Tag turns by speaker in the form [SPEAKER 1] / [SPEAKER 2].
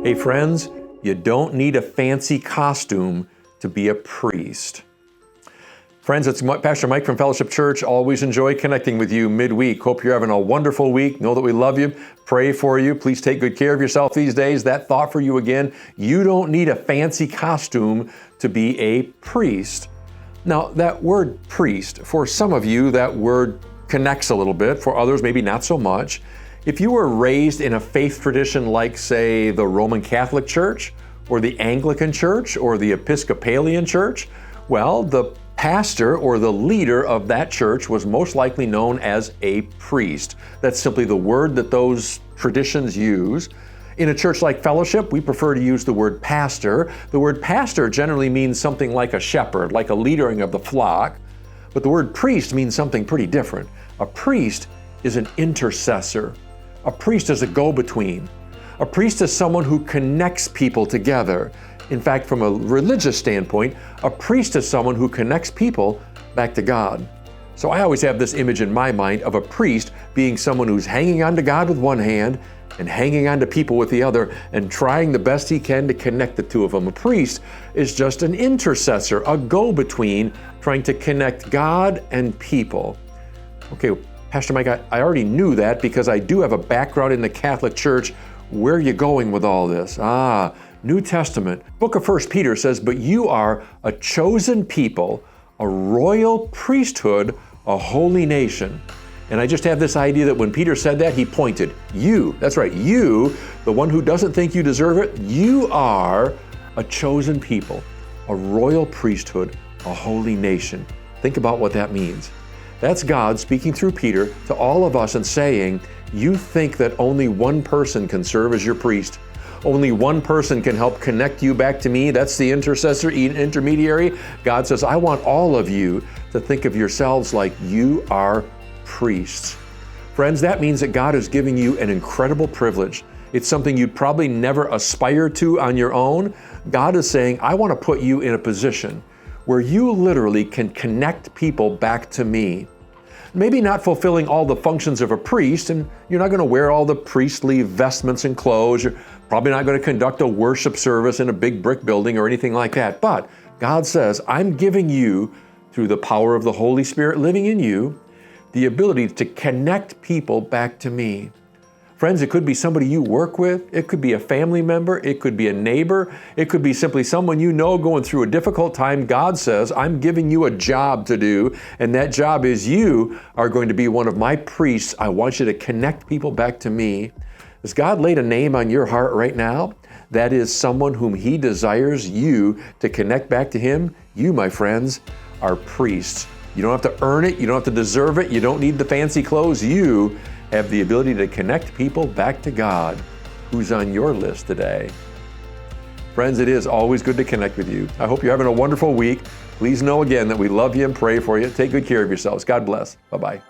[SPEAKER 1] Hey friends, you don't need a fancy costume to be a priest. Friends, it's Pastor Mike from Fellowship Church. Always enjoy connecting with you midweek. Hope you're having a wonderful week. Know that we love you. Pray for you. Please take good care of yourself these days. That thought for you again. You don't need a fancy costume to be a priest. Now, that word priest, for some of you, that word connects a little bit. For others, maybe not so much. If you were raised in a faith tradition like, say, the Roman Catholic Church, or the Anglican Church, or the Episcopalian Church, well, the pastor or the leader of that church was most likely known as a priest. That's simply the word that those traditions use. In a church like Fellowship, we prefer to use the word pastor. The word pastor generally means something like a shepherd, like a leader of the flock. But the word priest means something pretty different. A priest is an intercessor. A priest is a go-between. A priest is someone who connects people together. In fact, from a religious standpoint, a priest is someone who connects people back to God. So I always have this image in my mind of a priest being someone who's hanging on to God with one hand and hanging on to people with the other and trying the best he can to connect the two of them. A priest is just an intercessor, a go-between, trying to connect God and people. Okay, Pastor Mike, I already knew that because I do have a background in the Catholic Church. Where are you going with all this? New Testament. Book of 1 Peter says, "But you are a chosen people, a royal priesthood, a holy nation." And I just have this idea that when Peter said that, he pointed. You, that's right, you, the one who doesn't think you deserve it, you are a chosen people, a royal priesthood, a holy nation. Think about what that means. That's God speaking through Peter to all of us and saying, you think that only one person can serve as your priest. Only one person can help connect you back to me. That's the intercessor, intermediary. God says, I want all of you to think of yourselves like you are priests. Friends, that means that God is giving you an incredible privilege. It's something you'd probably never aspire to on your own. God is saying, I want to put you in a position where you literally can connect people back to me. Maybe not fulfilling all the functions of a priest, and you're not going to wear all the priestly vestments and clothes. You're probably not going to conduct a worship service in a big brick building or anything like that. But God says, I'm giving you, through the power of the Holy Spirit living in you, the ability to connect people back to me. Friends, it could be somebody you work with. It could be a family member. It could be a neighbor. It could be simply someone you know going through a difficult time. God says, I'm giving you a job to do, and that job is you are going to be one of my priests. I want you to connect people back to me. Has God laid a name on your heart right now? That is someone whom He desires you to connect back to Him. You, my friends, are priests. You don't have to earn it. You don't have to deserve it. You don't need the fancy clothes. You have the ability to connect people back to God. Who's on your list today? Friends, it is always good to connect with you. I hope you're having a wonderful week. Please know again that we love you and pray for you. Take good care of yourselves. God bless. Bye-bye.